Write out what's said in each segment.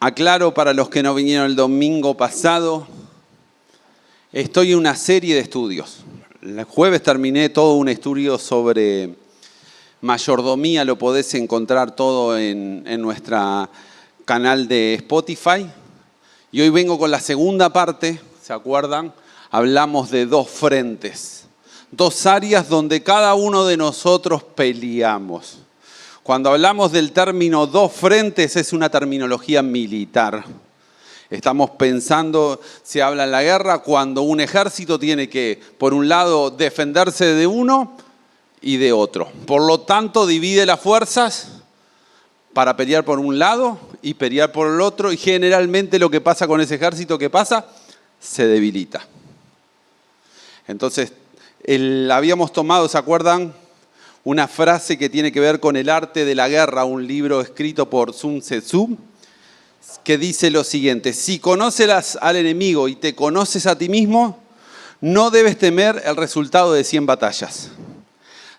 Aclaro para los que no vinieron el domingo pasado, estoy en una serie de estudios. El jueves terminé todo un estudio sobre mayordomía, lo podés encontrar todo en nuestro canal de Spotify. Y hoy vengo con la segunda parte, ¿se acuerdan? Hablamos de dos frentes, dos áreas donde cada uno de nosotros peleamos. Cuando hablamos del término dos frentes es una terminología militar. Estamos pensando, se habla en la guerra, cuando un ejército tiene que, por un lado, defenderse de uno y de otro. Por lo tanto, divide las fuerzas para pelear por un lado y pelear por el otro. Y generalmente lo que pasa con ese ejército, ¿qué pasa? Se debilita. Entonces, habíamos tomado, ¿se acuerdan? Una frase que tiene que ver con el arte de la guerra, un libro escrito por Sun Tzu, que dice lo siguiente: si conoces al enemigo y te conoces a ti mismo, no debes temer el resultado de 100 batallas.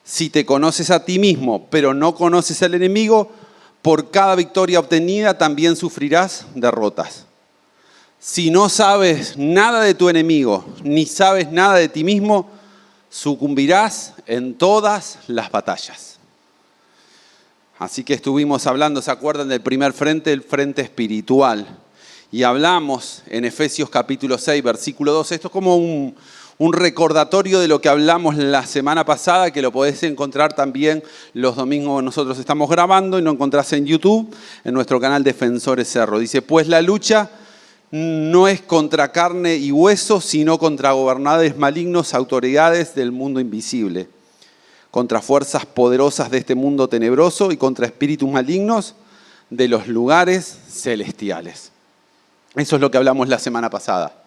Si te conoces a ti mismo, pero no conoces al enemigo, por cada victoria obtenida también sufrirás derrotas. Si no sabes nada de tu enemigo, ni sabes nada de ti mismo, sucumbirás en todas las batallas. Así que estuvimos hablando, ¿se acuerdan del primer frente? El frente espiritual. Y hablamos en Efesios capítulo 6, versículo 12. Esto es como un recordatorio de lo que hablamos la semana pasada, que lo podés encontrar también los domingos. Nosotros estamos grabando y lo encontrás en YouTube, en nuestro canal Defensores Cerro. Dice, pues la lucha no es contra carne y hueso, sino contra gobernadores malignos, autoridades del mundo invisible, contra fuerzas poderosas de este mundo tenebroso y contra espíritus malignos de los lugares celestiales. Eso es lo que hablamos la semana pasada.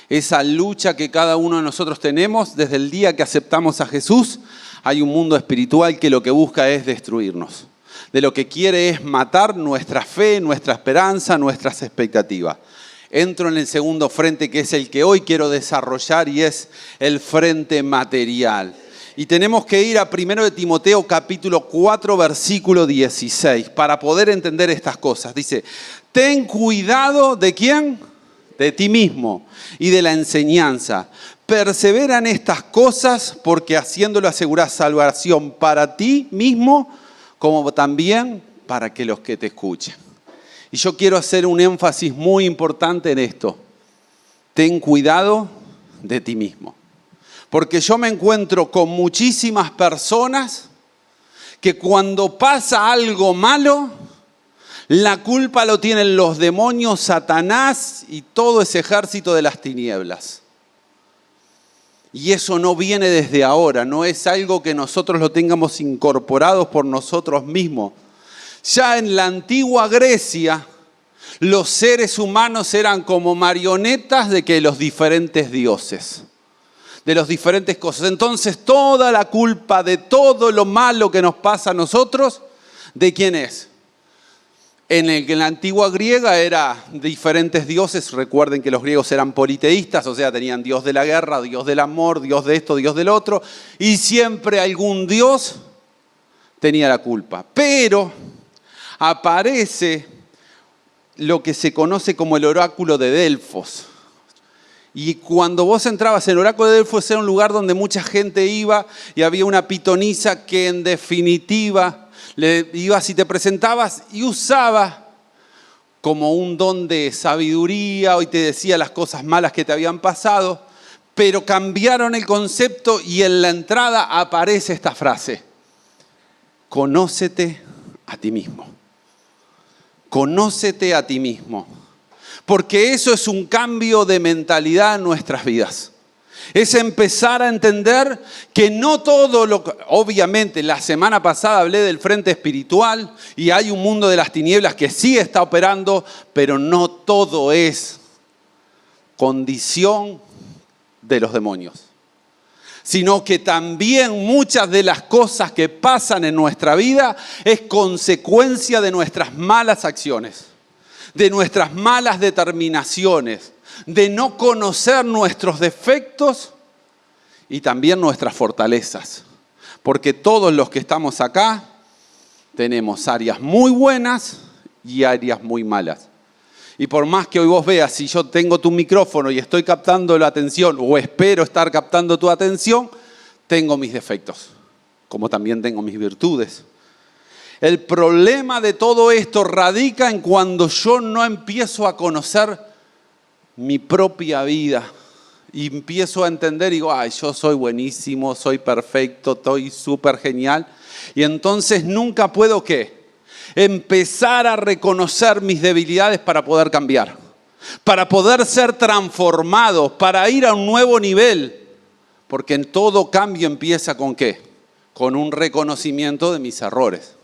Esa lucha que cada uno de nosotros tenemos desde el día que aceptamos a Jesús. Hay un mundo espiritual que lo que busca es destruirnos. De lo que quiere es matar nuestra fe, nuestra esperanza, nuestras expectativas. Entro en el segundo frente, que es el que hoy quiero desarrollar, y es el frente material. Y tenemos que ir a 1 de Timoteo capítulo 4, versículo 16, para poder entender estas cosas. Dice, ten cuidado ¿de quién? De ti mismo y de la enseñanza. Persevera en estas cosas, porque haciéndolo asegurás salvación para ti mismo, como también para que los que te escuchen. Y yo quiero hacer un énfasis muy importante en esto. Ten cuidado de ti mismo. Porque yo me encuentro con muchísimas personas que cuando pasa algo malo, la culpa lo tienen los demonios, Satanás y todo ese ejército de las tinieblas. Y eso no viene desde ahora, no es algo que nosotros lo tengamos incorporados por nosotros mismos. Ya en la antigua Grecia, los seres humanos eran como marionetas de los diferentes dioses, de las diferentes cosas. Entonces, toda la culpa de todo lo malo que nos pasa a nosotros, ¿de quién es? En la antigua griega era diferentes dioses. Recuerden que los griegos eran politeístas, o sea, tenían Dios de la guerra, Dios del amor, Dios de esto, Dios del otro, y siempre algún dios tenía la culpa. Pero aparece lo que se conoce como el oráculo de Delfos. Y cuando vos entrabas en el oráculo de Delfos era un lugar donde mucha gente iba y había una pitonisa que en definitiva ibas y te presentabas y usaba como un don de sabiduría y te decía las cosas malas que te habían pasado, pero cambiaron el concepto y en la entrada aparece esta frase: conócete a ti mismo. Conócete a ti mismo. Porque eso es un cambio de mentalidad en nuestras vidas. Es empezar a entender que no todo lo que... Obviamente, la semana pasada hablé del frente espiritual y hay un mundo de las tinieblas que sí está operando, pero no todo es condición de los demonios. Sino que también muchas de las cosas que pasan en nuestra vida es consecuencia de nuestras malas acciones, de nuestras malas determinaciones, de no conocer nuestros defectos y también nuestras fortalezas. Porque todos los que estamos acá tenemos áreas muy buenas y áreas muy malas. Y por más que hoy vos veas, si yo tengo tu micrófono y estoy captando la atención, o espero estar captando tu atención, tengo mis defectos, como también tengo mis virtudes. El problema de todo esto radica en cuando yo no empiezo a conocer mi propia vida. Y empiezo a entender y digo, ay, yo soy buenísimo, soy perfecto, estoy súper genial. Y entonces nunca puedo, ¿qué? Empezar a reconocer mis debilidades para poder cambiar, para poder ser transformado, para ir a un nuevo nivel. Porque en todo cambio empieza ¿con qué? Con un reconocimiento de mis errores,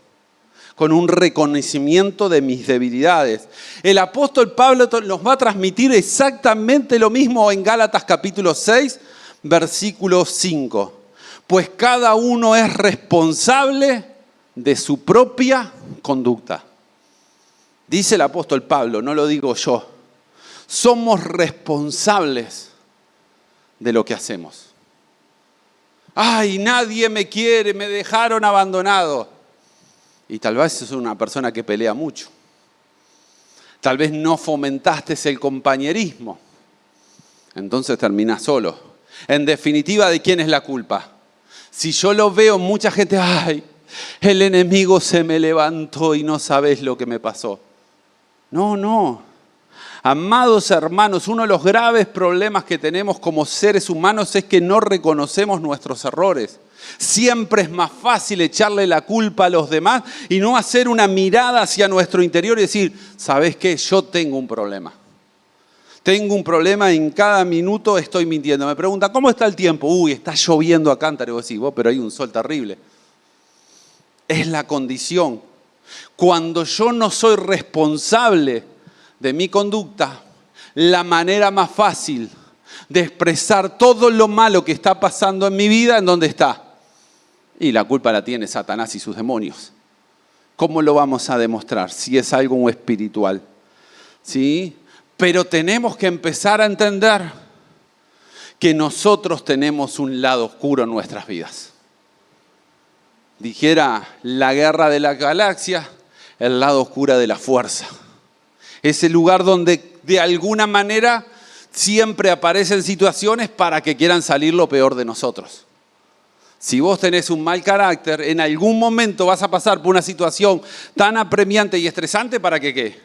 con un reconocimiento de mis debilidades. El apóstol Pablo nos va a transmitir exactamente lo mismo en Gálatas capítulo 6, versículo 5. Pues cada uno es responsable de su propia conducta. Dice el apóstol Pablo, no lo digo yo. Somos responsables de lo que hacemos. Ay, nadie me quiere, me dejaron abandonado. Y tal vez sos una persona que pelea mucho. Tal vez no fomentaste el compañerismo. Entonces terminás solo. En definitiva, ¿de quién es la culpa? Si yo lo veo, mucha gente, ay, el enemigo se me levantó y no sabes lo que me pasó. No. Amados hermanos, uno de los graves problemas que tenemos como seres humanos es que no reconocemos nuestros errores. Siempre es más fácil echarle la culpa a los demás y no hacer una mirada hacia nuestro interior y decir, ¿sabes qué? Yo tengo un problema. Tengo un problema y en cada minuto estoy mintiendo. Me preguntan, ¿cómo está el tiempo? Uy, está lloviendo a cántaros. Y vos decís, pero hay un sol terrible. Es la condición. Cuando yo no soy responsable de mi conducta, la manera más fácil de expresar todo lo malo que está pasando en mi vida, ¿en dónde está? Y la culpa la tiene Satanás y sus demonios. ¿Cómo lo vamos a demostrar? Si es algo espiritual. ¿Sí? Pero tenemos que empezar a entender que nosotros tenemos un lado oscuro en nuestras vidas. Dijera la guerra de la galaxia, el lado oscuro de la fuerza. Es el lugar donde de alguna manera siempre aparecen situaciones para que quieran salir lo peor de nosotros. Si vos tenés un mal carácter, en algún momento vas a pasar por una situación tan apremiante y estresante para que ¿qué?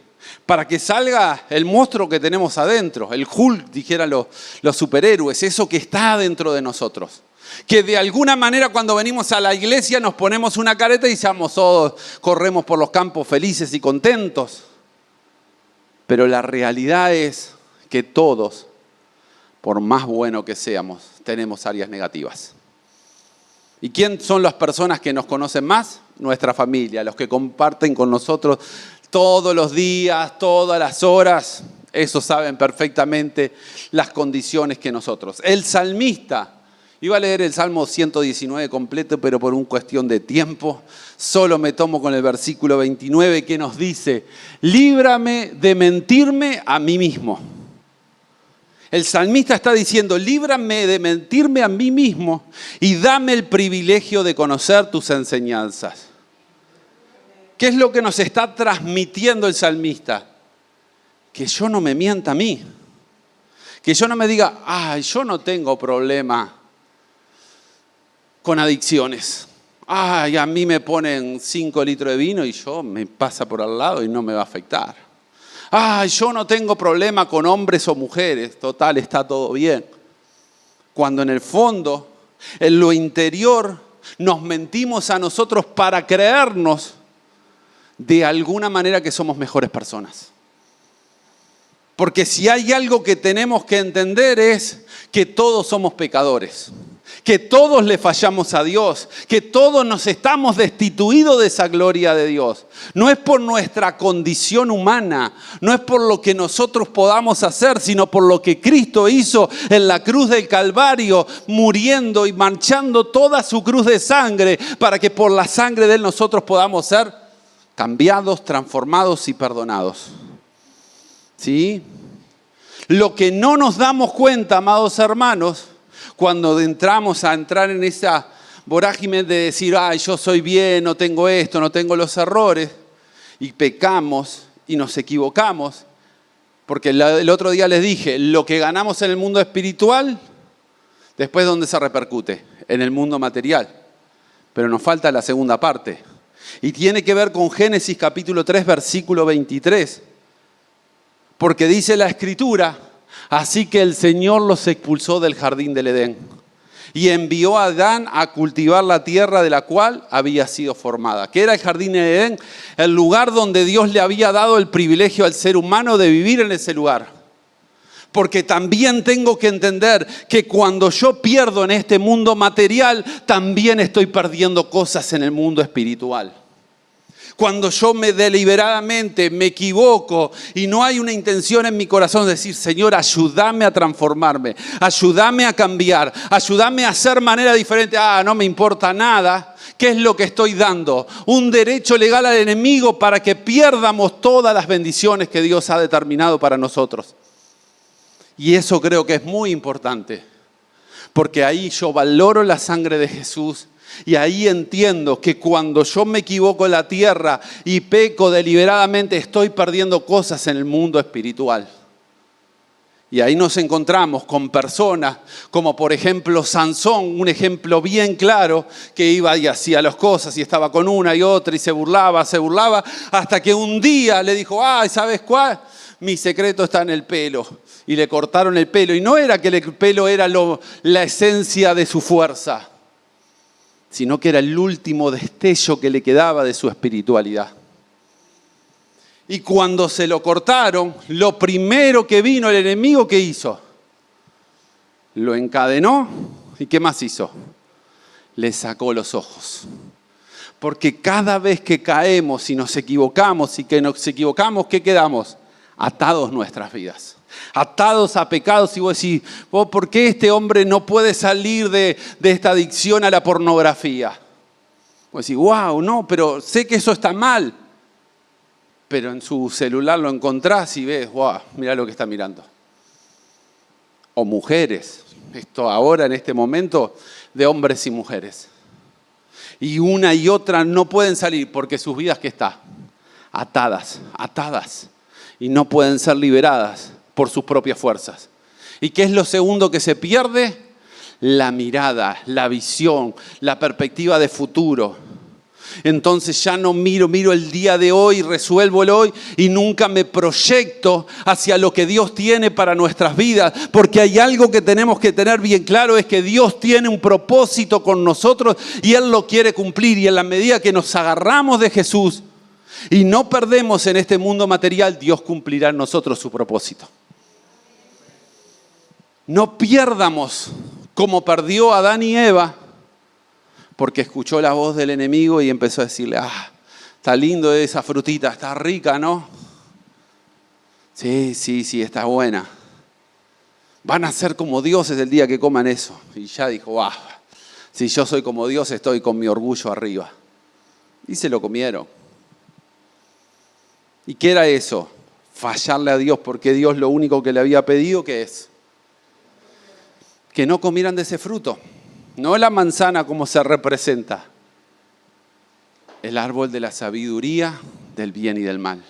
Para que salga el monstruo que tenemos adentro, el Hulk, dijeran los superhéroes, eso que está dentro de nosotros. Que de alguna manera cuando venimos a la iglesia nos ponemos una careta y corremos por los campos felices y contentos. Pero la realidad es que todos, por más bueno que seamos, tenemos áreas negativas. ¿Y quién son las personas que nos conocen más? Nuestra familia, los que comparten con nosotros todos los días, todas las horas. Esos saben perfectamente las condiciones que nosotros. El salmista, iba a leer el Salmo 119 completo, pero por una cuestión de tiempo, solo me tomo con el versículo 29 que nos dice, líbrame de mentirme a mí mismo. El salmista está diciendo, líbrame de mentirme a mí mismo y dame el privilegio de conocer tus enseñanzas. ¿Qué es lo que nos está transmitiendo el salmista? Que yo no me mienta a mí. Que yo no me diga, ay, yo no tengo problema con adicciones. Ay, a mí me ponen 5 litros de vino y yo me pasa por al lado y no me va a afectar. Ay, yo no tengo problema con hombres o mujeres, total, está todo bien. Cuando en el fondo, en lo interior, nos mentimos a nosotros para creernos de alguna manera que somos mejores personas. Porque si hay algo que tenemos que entender es que todos somos pecadores. Que todos le fallamos a Dios, que todos nos estamos destituidos de esa gloria de Dios. No es por nuestra condición humana, no es por lo que nosotros podamos hacer, sino por lo que Cristo hizo en la cruz del Calvario, muriendo y manchando toda su cruz de sangre, para que por la sangre de Él nosotros podamos ser cambiados, transformados y perdonados. ¿Sí? Lo que no nos damos cuenta, amados hermanos, cuando entramos en esa vorágine de decir, ay, yo soy bien, no tengo esto, no tengo los errores, y pecamos y nos equivocamos, Porque el otro día les dije, lo que ganamos en el mundo espiritual, después ¿dónde se repercute? En el mundo material. Pero nos falta la segunda parte. Y tiene que ver con Génesis capítulo 3, versículo 23. Porque dice la Escritura, así que el Señor los expulsó del jardín del Edén y envió a Adán a cultivar la tierra de la cual había sido formada. ¿Qué era el jardín del Edén? El lugar donde Dios le había dado el privilegio al ser humano de vivir en ese lugar. Porque también tengo que entender que cuando yo pierdo en este mundo material, también estoy perdiendo cosas en el mundo espiritual. Cuando yo deliberadamente me equivoco y no hay una intención en mi corazón de decir, Señor, ayúdame a transformarme, ayúdame a cambiar, ayúdame a hacer manera diferente. No me importa nada. ¿Qué es lo que estoy dando? Un derecho legal al enemigo para que pierdamos todas las bendiciones que Dios ha determinado para nosotros. Y eso creo que es muy importante, porque ahí yo valoro la sangre de Jesús. Y ahí entiendo que cuando yo me equivoco en la tierra y peco deliberadamente, estoy perdiendo cosas en el mundo espiritual. Y ahí nos encontramos con personas como por ejemplo Sansón, un ejemplo bien claro, que iba y hacía las cosas y estaba con una y otra y se burlaba, hasta que un día le dijo, ¿sabes cuál? Mi secreto está en el pelo. Y le cortaron el pelo. Y no era que el pelo era la esencia de su fuerza, sino que era el último destello que le quedaba de su espiritualidad. Y cuando se lo cortaron, lo primero que vino el enemigo, ¿qué hizo? Lo encadenó. ¿Y qué más hizo? Le sacó los ojos. Porque cada vez que caemos y nos equivocamos, ¿qué quedamos? Atados nuestras vidas. Atados a pecados. Y vos decís, ¿por qué este hombre no puede salir de esta adicción a la pornografía? Vos decís, no, pero sé que eso está mal. Pero en su celular lo encontrás y ves, mirá lo que está mirando. O mujeres, esto ahora en este momento, de hombres y mujeres. Y una y otra no pueden salir porque sus vidas, ¿qué está? Atadas. Y no pueden ser liberadas por sus propias fuerzas. ¿Y qué es lo segundo que se pierde? La mirada, la visión, la perspectiva de futuro. Entonces ya no miro el día de hoy, resuelvo el hoy y nunca me proyecto hacia lo que Dios tiene para nuestras vidas. Porque hay algo que tenemos que tener bien claro, es que Dios tiene un propósito con nosotros y Él lo quiere cumplir. Y en la medida que nos agarramos de Jesús y no perdemos en este mundo material, Dios cumplirá en nosotros su propósito. No pierdamos como perdió Adán y Eva, porque escuchó la voz del enemigo y empezó a decirle, está lindo esa frutita, está rica, ¿no? Sí, está buena. Van a ser como dioses el día que coman eso. Y ya dijo, si yo soy como Dios, estoy con mi orgullo arriba. Y se lo comieron. ¿Y qué era eso? Fallarle a Dios, porque Dios lo único que le había pedido, ¿qué es? Que no comieran de ese fruto. No la manzana como se representa. El árbol de la sabiduría, del bien y del mal.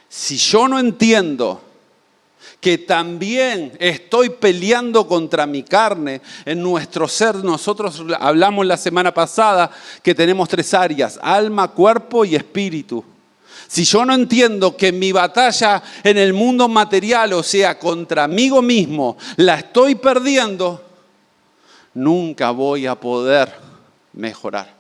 Si yo no entiendo que también estoy peleando contra mi carne en nuestro ser, nosotros hablamos la semana pasada que tenemos 3 áreas, alma, cuerpo y espíritu. Si yo no entiendo que mi batalla en el mundo material, o sea, contra mí mismo, la estoy perdiendo, nunca voy a poder mejorar.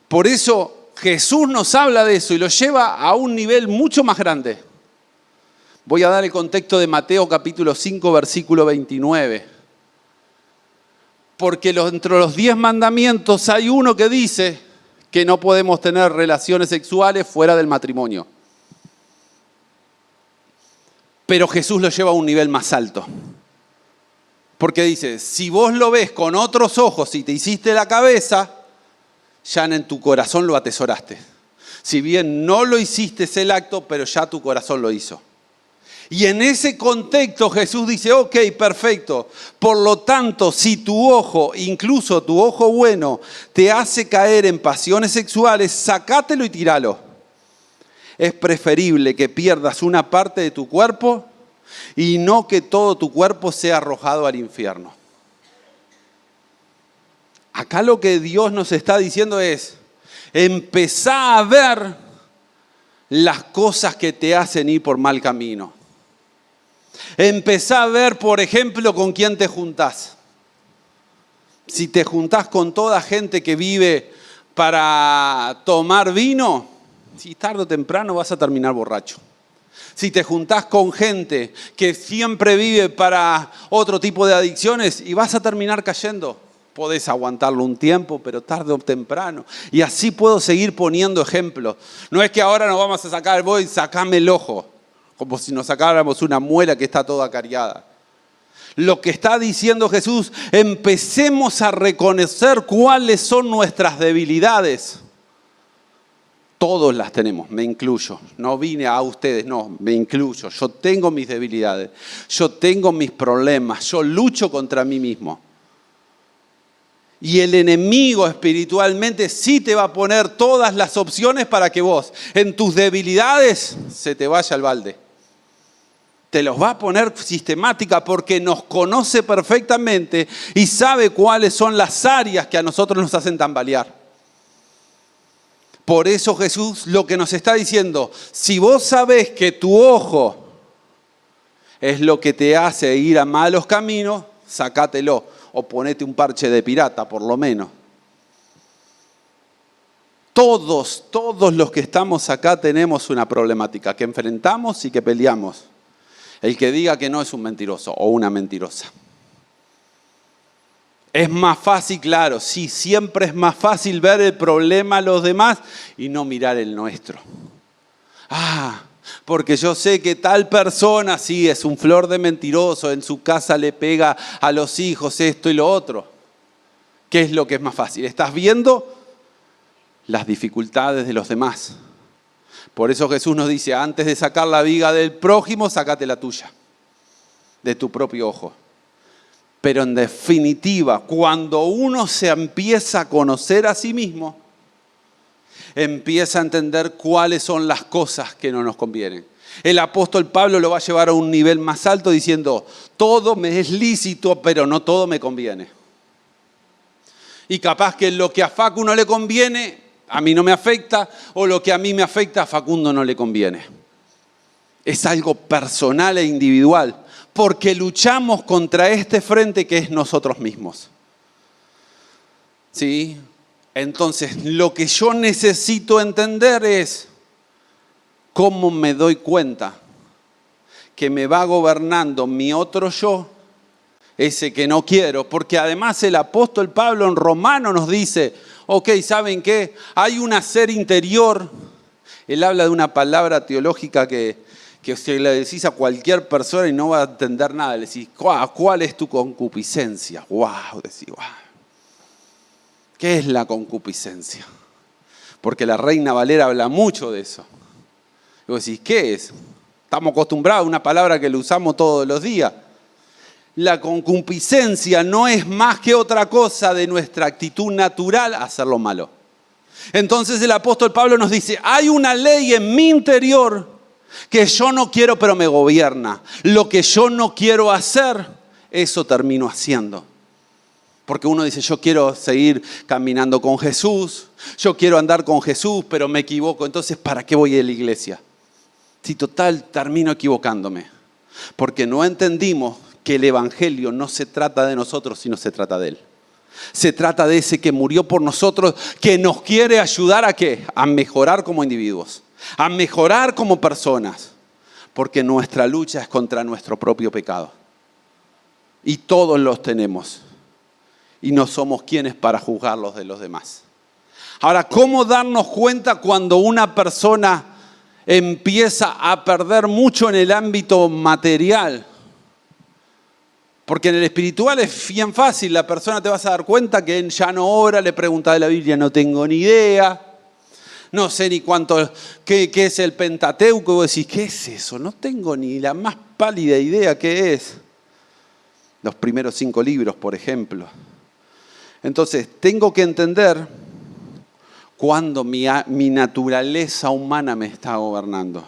Por eso Jesús nos habla de eso y lo lleva a un nivel mucho más grande. Voy a dar el contexto de Mateo capítulo 5, versículo 29. Porque entre los 10 mandamientos hay uno que dice que no podemos tener relaciones sexuales fuera del matrimonio. Pero Jesús lo lleva a un nivel más alto. Porque dice, si vos lo ves con otros ojos y te hiciste la cabeza, ya en tu corazón lo atesoraste. Si bien no lo hiciste el acto, pero ya tu corazón lo hizo. Y en ese contexto Jesús dice, ok, perfecto. Por lo tanto, si tu ojo, incluso tu ojo bueno, te hace caer en pasiones sexuales, sacátelo y tíralo. Es preferible que pierdas una parte de tu cuerpo y no que todo tu cuerpo sea arrojado al infierno. Acá lo que Dios nos está diciendo es, empezá a ver las cosas que te hacen ir por mal camino. Empezá a ver, por ejemplo, con quién te juntás. Si te juntás con toda gente que vive para tomar vino, si tarde o temprano vas a terminar borracho. Si te juntás con gente que siempre vive para otro tipo de adicciones y vas a terminar cayendo. Podés aguantarlo un tiempo, pero tarde o temprano. Y así puedo seguir poniendo ejemplos. No es que ahora nos vamos a sacar el boy y sacame el ojo, como si nos sacáramos una muela que está toda cariada. Lo que está diciendo Jesús, empecemos a reconocer cuáles son nuestras debilidades. Todos las tenemos, me incluyo. No vine a ustedes, no, me incluyo. Yo tengo mis debilidades, yo tengo mis problemas, yo lucho contra mí mismo. Y el enemigo espiritualmente sí te va a poner todas las opciones para que vos, en tus debilidades, se te vaya al balde. Te los va a poner sistemática porque nos conoce perfectamente y sabe cuáles son las áreas que a nosotros nos hacen tambalear. Por eso Jesús lo que nos está diciendo, si vos sabés que tu ojo es lo que te hace ir a malos caminos, sacátelo. O ponete un parche de pirata, por lo menos. Todos los que estamos acá tenemos una problemática que enfrentamos y que peleamos. El que diga que no es un mentiroso o una mentirosa. Es más fácil, claro, sí, siempre es más fácil ver el problema a los demás y no mirar el nuestro. Porque yo sé que tal persona, sí, es un flor de mentiroso, en su casa le pega a los hijos esto y lo otro. ¿Qué es lo que es más fácil? Estás viendo las dificultades de los demás. Por eso Jesús nos dice, antes de sacar la viga del prójimo, sácate la tuya, de tu propio ojo. Pero en definitiva, cuando uno se empieza a conocer a sí mismo, empieza a entender cuáles son las cosas que no nos convienen. El apóstol Pablo lo va a llevar a un nivel más alto diciendo, todo me es lícito, pero no todo me conviene. Y capaz que lo que a Facu no le conviene, a mí no me afecta, o lo que a mí me afecta, a Facundo no le conviene. Es algo personal e individual, porque luchamos contra este frente que es nosotros mismos. ¿Sí? Entonces, lo que yo necesito entender es cómo me doy cuenta que me va gobernando mi otro yo, ese que no quiero. Porque además el apóstol Pablo en Romanos nos dice, ok, ¿saben qué? Hay un ser interior. Él habla de una palabra teológica que si le decís a cualquier persona y no va a entender nada, le decís, ¿cuál es tu concupiscencia? ¡Wow! Decís, ¡wow! ¿Qué es la concupiscencia? Porque la Reina Valera habla mucho de eso. Y vos decís, ¿qué es? Estamos acostumbrados a una palabra que lo usamos todos los días. La concupiscencia no es más que otra cosa de nuestra actitud natural a hacer lo malo. Entonces el apóstol Pablo nos dice, hay una ley en mi interior que yo no quiero pero me gobierna. Lo que yo no quiero hacer, eso termino haciendo. Porque uno dice, yo quiero seguir caminando con Jesús, yo quiero andar con Jesús, pero me equivoco. Entonces, ¿para qué voy a la iglesia? Si total, termino equivocándome. Porque no entendimos que el evangelio no se trata de nosotros, sino se trata de Él. Se trata de ese que murió por nosotros, que nos quiere ayudar ¿a qué? A mejorar como individuos, a mejorar como personas. Porque nuestra lucha es contra nuestro propio pecado. Y todos los tenemos. Y no somos quienes para juzgarlos de los demás. Ahora, ¿cómo darnos cuenta cuando una persona empieza a perder mucho en el ámbito material? Porque en el espiritual es bien fácil, la persona te vas a dar cuenta que ya no ora, le pregunta de la Biblia, no tengo ni idea, no sé ni cuánto, qué es el Pentateuco, y vos decís, ¿qué es eso? No tengo ni la más pálida idea qué es. Los primeros 5 libros, por ejemplo. Entonces, tengo que entender cuando mi naturaleza humana me está gobernando.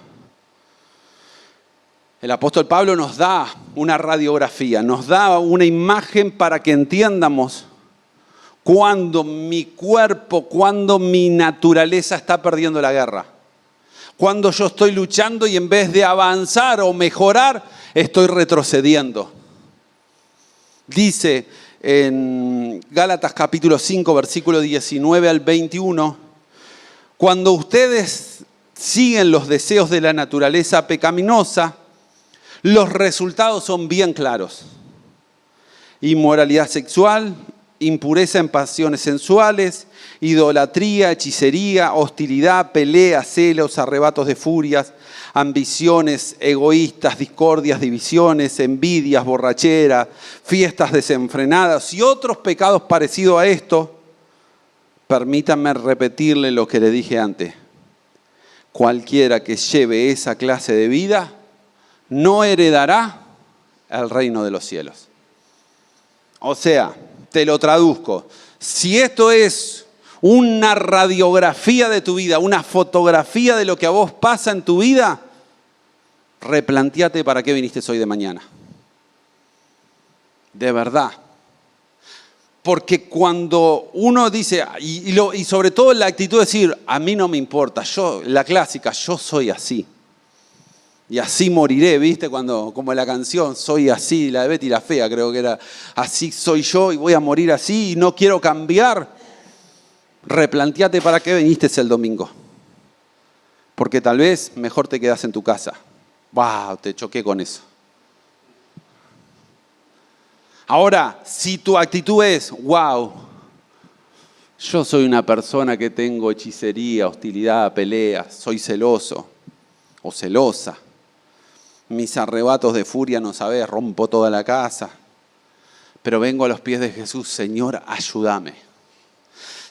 El apóstol Pablo nos da una radiografía, nos da una imagen para que entiendamos cuando mi cuerpo, cuando mi naturaleza está perdiendo la guerra. Cuando yo estoy luchando y en vez de avanzar o mejorar, estoy retrocediendo. Dice en Gálatas capítulo 5, versículo 19 al 21, cuando ustedes siguen los deseos de la naturaleza pecaminosa, los resultados son bien claros. Inmoralidad sexual, impureza en pasiones sensuales, idolatría, hechicería, hostilidad, pelea, celos, arrebatos de furias, ambiciones egoístas, discordias, divisiones, envidias, borrachera, fiestas desenfrenadas y otros pecados parecidos a esto. Permítanme repetirle lo que le dije antes. Cualquiera que lleve esa clase de vida no heredará el reino de los cielos. O sea, te lo traduzco. Si esto es una radiografía de tu vida, una fotografía de lo que a vos pasa en tu vida, replantéate para qué viniste hoy de mañana. De verdad. Porque cuando uno dice, y sobre todo la actitud de decir, a mí no me importa, la clásica, yo soy así. Y así moriré, ¿viste? Como la canción, soy así, la de Betty la Fea, creo que era, así soy yo y voy a morir así y no quiero cambiar. Replantéate para qué viniste el domingo. Porque tal vez mejor te quedas en tu casa. ¡Wow! Te choqué con eso. Ahora, si tu actitud es, wow, yo soy una persona que tengo hechicería, hostilidad, peleas, soy celoso o celosa. Mis arrebatos de furia, no sabés, rompo toda la casa. Pero vengo a los pies de Jesús, Señor, ayúdame.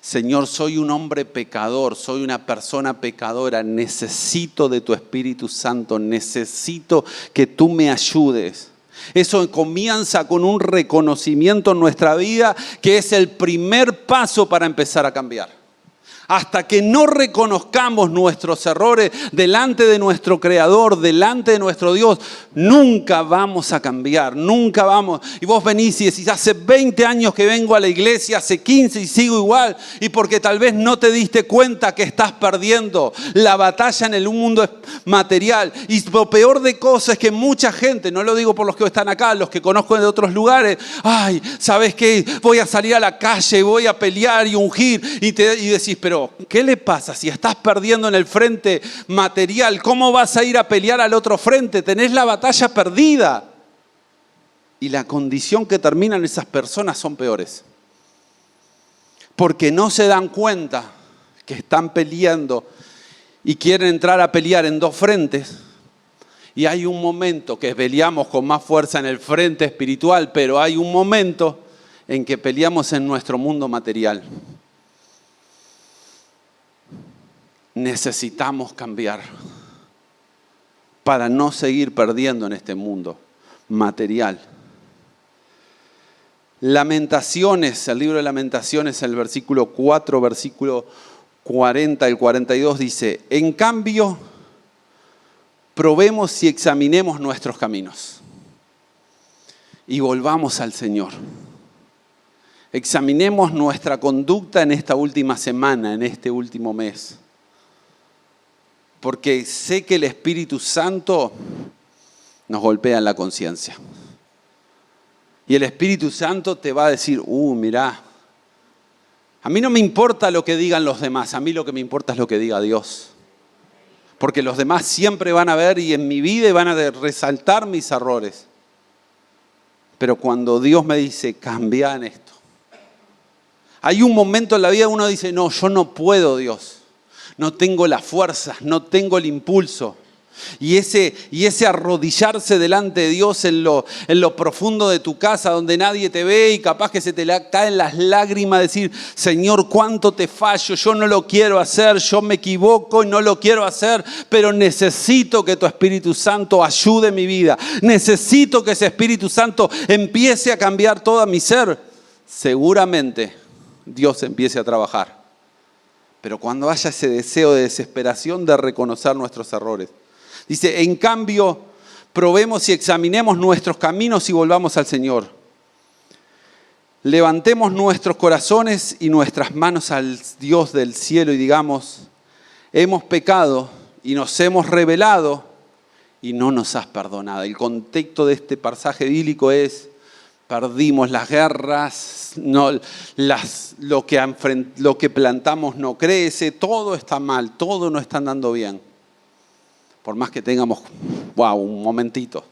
Señor, soy un hombre pecador, soy una persona pecadora, necesito de tu Espíritu Santo, necesito que tú me ayudes. Eso comienza con un reconocimiento en nuestra vida que es el primer paso para empezar a cambiar. Hasta que no reconozcamos nuestros errores delante de nuestro Creador, delante de nuestro Dios, nunca vamos a cambiar, nunca vamos. Y vos venís y decís, hace 20 años que vengo a la iglesia, hace 15 y sigo igual. Y porque tal vez no te diste cuenta que estás perdiendo la batalla en el mundo material. Y lo peor de cosas es que mucha gente, no lo digo por los que están acá, los que conozco de otros lugares, ay, ¿sabes qué? Voy a salir a la calle, voy a pelear y ungir. Y decís, pero ¿qué le pasa? Si estás perdiendo en el frente material, ¿cómo vas a ir a pelear al otro frente? Tenés la batalla perdida. Y la condición que terminan esas personas son peores. Porque no se dan cuenta que están peleando y quieren entrar a pelear en dos frentes. Y hay un momento que peleamos con más fuerza en el frente espiritual, pero hay un momento en que peleamos en nuestro mundo material. Necesitamos cambiar para no seguir perdiendo en este mundo material. Lamentaciones, el libro de Lamentaciones, el versículo 4, versículo 40, el 42 dice, en cambio, probemos y examinemos nuestros caminos y volvamos al Señor. Examinemos nuestra conducta en esta última semana, en este último mes. Porque sé que el Espíritu Santo nos golpea en la conciencia. Y el Espíritu Santo te va a decir, mirá, a mí no me importa lo que digan los demás, a mí lo que me importa es lo que diga Dios. Porque los demás siempre van a ver y en mi vida van a resaltar mis errores. Pero cuando Dios me dice, cambia en esto. Hay un momento en la vida uno dice, no, yo no puedo, Dios. No tengo la fuerza, no tengo el impulso. Y ese arrodillarse delante de Dios en lo profundo de tu casa, donde nadie te ve y capaz que se te caen las lágrimas, decir, Señor, cuánto te fallo, yo no lo quiero hacer, yo me equivoco y no lo quiero hacer, pero necesito que tu Espíritu Santo ayude mi vida. Necesito que ese Espíritu Santo empiece a cambiar todo mi ser. Seguramente Dios empiece a trabajar. Pero cuando haya ese deseo de desesperación de reconocer nuestros errores. Dice, en cambio, probemos y examinemos nuestros caminos y volvamos al Señor. Levantemos nuestros corazones y nuestras manos al Dios del cielo y digamos, hemos pecado y nos hemos rebelado y no nos has perdonado. El contexto de este pasaje bíblico es, perdimos las guerras, lo que plantamos no crece, todo está mal, todo no está andando bien. Por más que tengamos, un momentito.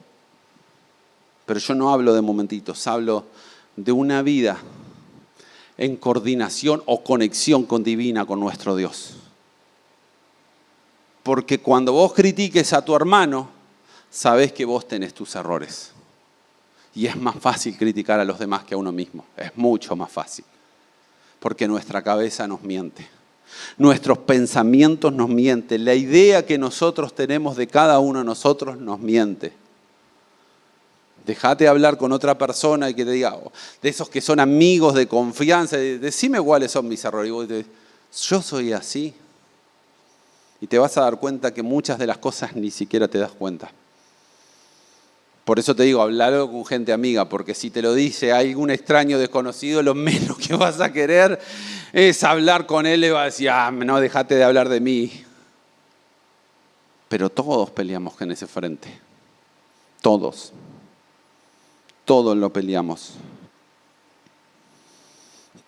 Pero yo no hablo de momentitos, hablo de una vida en coordinación o conexión divina con nuestro Dios. Porque cuando vos critiques a tu hermano, sabés que vos tenés tus errores. Y es más fácil criticar a los demás que a uno mismo. Es mucho más fácil. Porque nuestra cabeza nos miente. Nuestros pensamientos nos mienten. La idea que nosotros tenemos de cada uno de nosotros nos miente. Dejate hablar con otra persona y que te diga, de esos que son amigos de confianza, decime cuáles son mis errores. Y vos te, yo soy así. Y te vas a dar cuenta que muchas de las cosas ni siquiera te das cuenta. Por eso te digo, hablalo con gente amiga, porque si te lo dice algún extraño desconocido, lo menos que vas a querer es hablar con él y vas a decir, no, dejate de hablar de mí. Pero todos peleamos en ese frente. Todos. Todos lo peleamos.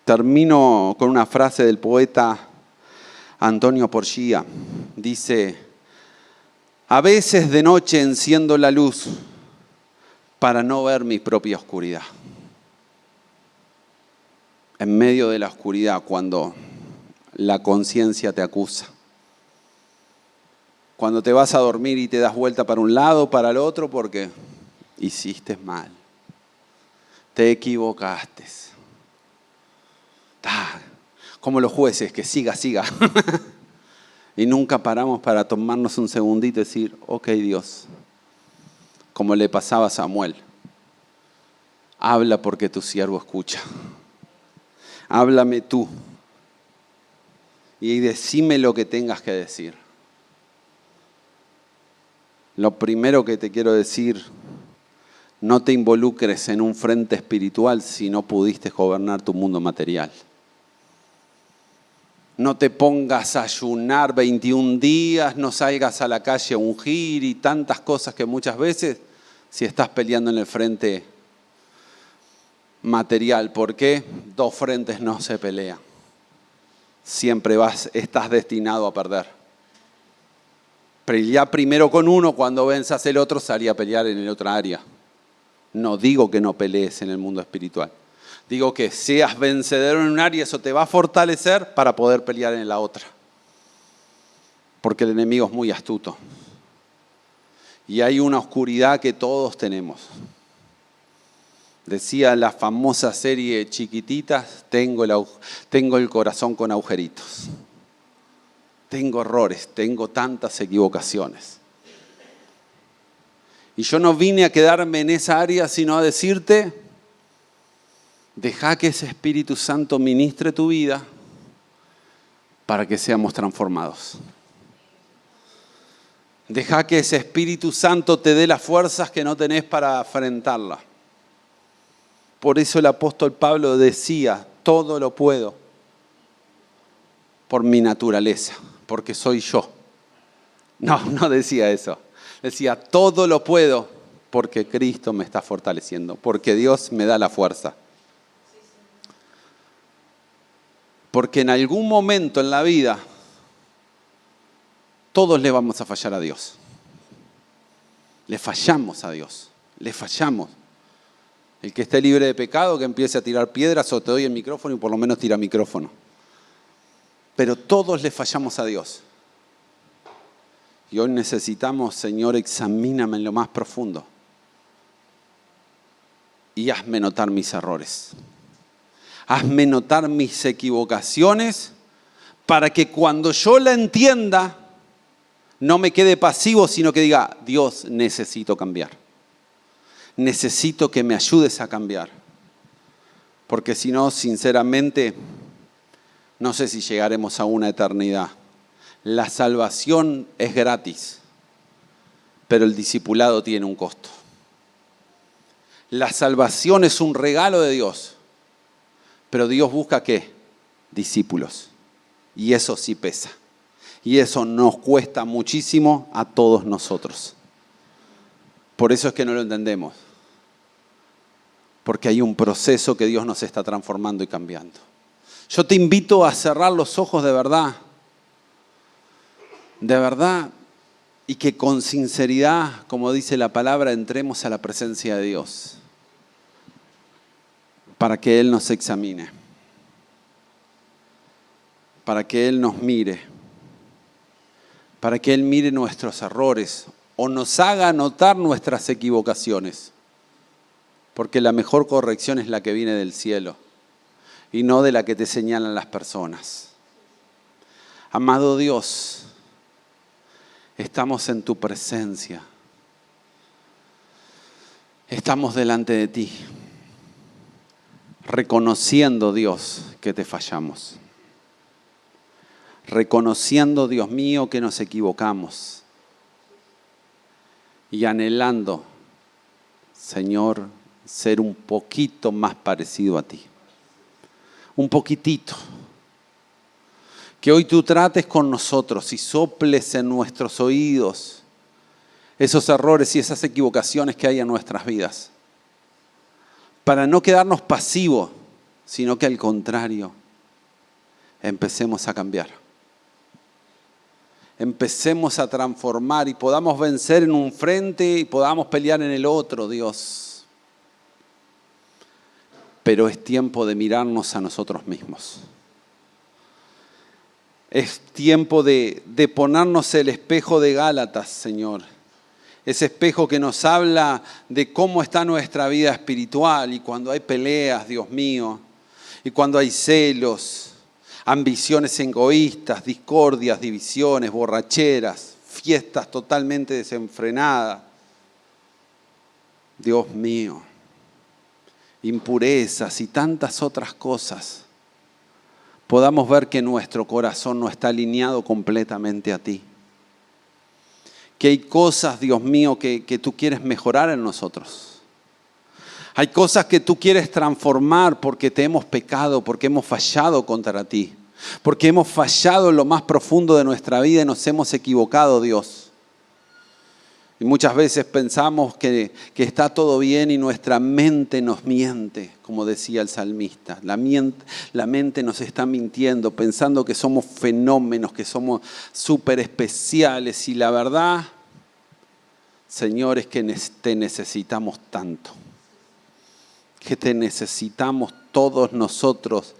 Termino con una frase del poeta Antonio Porcia. Dice, a veces de noche enciendo la luz para no ver mi propia oscuridad. En medio de la oscuridad, cuando la conciencia te acusa. Cuando te vas a dormir y te das vuelta para un lado, para el otro, porque hiciste mal. Te equivocaste. Como los jueces, que siga. Y nunca paramos para tomarnos un segundito y decir, ok Dios, como le pasaba a Samuel, habla porque tu siervo escucha. Háblame tú y decime lo que tengas que decir. Lo primero que te quiero decir, no te involucres en un frente espiritual si no pudiste gobernar tu mundo material. No te pongas a ayunar 21 días, no salgas a la calle a ungir y tantas cosas que muchas veces si estás peleando en el frente material. ¿Por qué? Dos frentes no se pelean. Siempre estás destinado a perder. Pelear primero con uno, cuando venzas el otro, salí a pelear en el otra área. No digo que no pelees en el mundo espiritual. Digo que seas vencedor en un área, eso te va a fortalecer para poder pelear en la otra. Porque el enemigo es muy astuto. Y hay una oscuridad que todos tenemos. Decía la famosa serie Chiquititas, tengo el corazón con agujeritos. Tengo errores, tengo tantas equivocaciones. Y yo no vine a quedarme en esa área, sino a decirte, deja que ese Espíritu Santo ministre tu vida para que seamos transformados. Deja que ese Espíritu Santo te dé las fuerzas que no tenés para enfrentarla. Por eso el apóstol Pablo decía, todo lo puedo por mi naturaleza, porque soy yo. No decía eso. Decía, todo lo puedo porque Cristo me está fortaleciendo, porque Dios me da la fuerza. Porque en algún momento en la vida, todos le vamos a fallar a Dios. Le fallamos a Dios, le fallamos. El que esté libre de pecado, que empiece a tirar piedras, o te doy el micrófono y por lo menos tira micrófono. Pero todos le fallamos a Dios. Y hoy necesitamos, Señor, examíname en lo más profundo. Y hazme notar mis errores. Hazme notar mis equivocaciones para que cuando yo la entienda, no me quede pasivo, sino que diga, Dios, necesito cambiar. Necesito que me ayudes a cambiar. Porque si no, sinceramente, No sé si llegaremos a una eternidad. La salvación es gratis, pero el discipulado tiene un costo. La salvación es un regalo de Dios, pero Dios busca ¿qué? Discípulos. Y eso sí pesa. Y eso nos cuesta muchísimo a todos nosotros. Por eso es que no lo entendemos. Porque hay un proceso que Dios nos está transformando y cambiando. Yo te invito a cerrar los ojos de verdad, y que con sinceridad, como dice la palabra, entremos a la presencia de Dios para que Él nos examine, para que Él nos mire, para que Él mire nuestros errores o nos haga notar nuestras equivocaciones, porque la mejor corrección es la que viene del cielo y no de la que te señalan las personas. Amado Dios, estamos en tu presencia. Estamos delante de ti, reconociendo, Dios, que te fallamos. Reconociendo, Dios mío, que nos equivocamos. Y anhelando, Señor, ser un poquito más parecido a ti. Un poquitito. Que hoy tú trates con nosotros y soples en nuestros oídos esos errores y esas equivocaciones que hay en nuestras vidas. Para no quedarnos pasivos, sino que al contrario, empecemos a cambiar. Empecemos a transformar y podamos vencer en un frente y podamos pelear en el otro, Dios. Pero es tiempo de mirarnos a nosotros mismos. Es tiempo de ponernos el espejo de Gálatas, Señor. Ese espejo que nos habla de cómo está nuestra vida espiritual y cuando hay peleas, Dios mío, y cuando hay celos, ambiciones egoístas, discordias, divisiones, borracheras, fiestas totalmente desenfrenadas. Dios mío, impurezas y tantas otras cosas. Podamos ver que nuestro corazón no está alineado completamente a ti. Que hay cosas, Dios mío, que tú quieres mejorar en nosotros. Hay cosas que tú quieres transformar porque te hemos pecado, porque hemos fallado contra ti. Porque hemos fallado en lo más profundo de nuestra vida y nos hemos equivocado, Dios. Y muchas veces pensamos que está todo bien y nuestra mente nos miente, como decía el salmista. La mente nos está mintiendo, pensando que somos fenómenos, que somos súper especiales. Y la verdad, Señor, es que te necesitamos tanto. Que te necesitamos todos nosotros,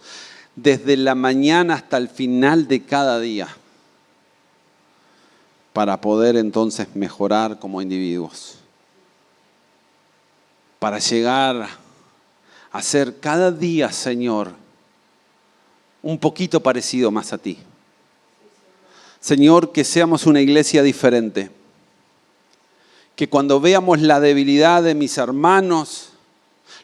desde la mañana hasta el final de cada día, para poder entonces mejorar como individuos, para llegar a ser cada día, Señor, un poquito parecido más a ti. Señor, que seamos una iglesia diferente, que cuando veamos la debilidad de mis hermanos,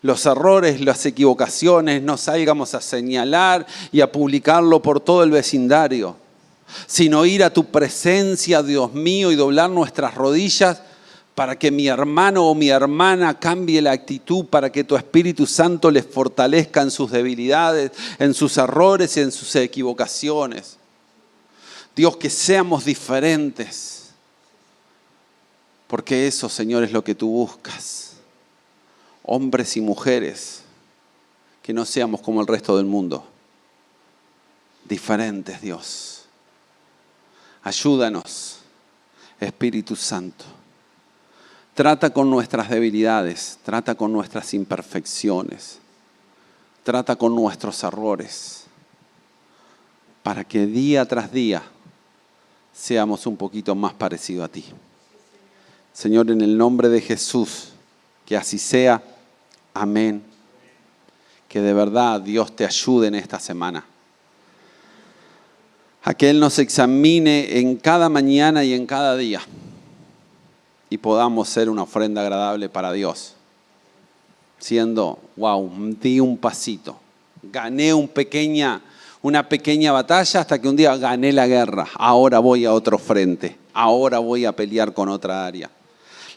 los errores, las equivocaciones, no salgamos a señalar y a publicarlo por todo el vecindario, sino ir a tu presencia, Dios mío, y doblar nuestras rodillas para que mi hermano o mi hermana cambie la actitud, para que tu Espíritu Santo les fortalezca en sus debilidades, en sus errores y en sus equivocaciones. Dios, que seamos diferentes, porque eso, Señor, es lo que tú buscas. Hombres y mujeres, que no seamos como el resto del mundo. Diferentes, Dios. Ayúdanos, Espíritu Santo. Trata con nuestras debilidades, trata con nuestras imperfecciones, trata con nuestros errores, para que día tras día seamos un poquito más parecidos a ti. Señor, en el nombre de Jesús, que así sea. Amén. Que de verdad Dios te ayude en esta semana. A que Él nos examine en cada mañana y en cada día. Y podamos ser una ofrenda agradable para Dios. Siendo, wow, di un pasito. Gané un una pequeña batalla hasta que un día gané la guerra. Ahora voy a otro frente. Ahora voy a pelear con otra área.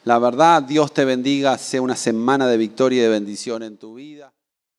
La verdad, Dios te bendiga. Sea una semana de victoria y de bendición en tu vida.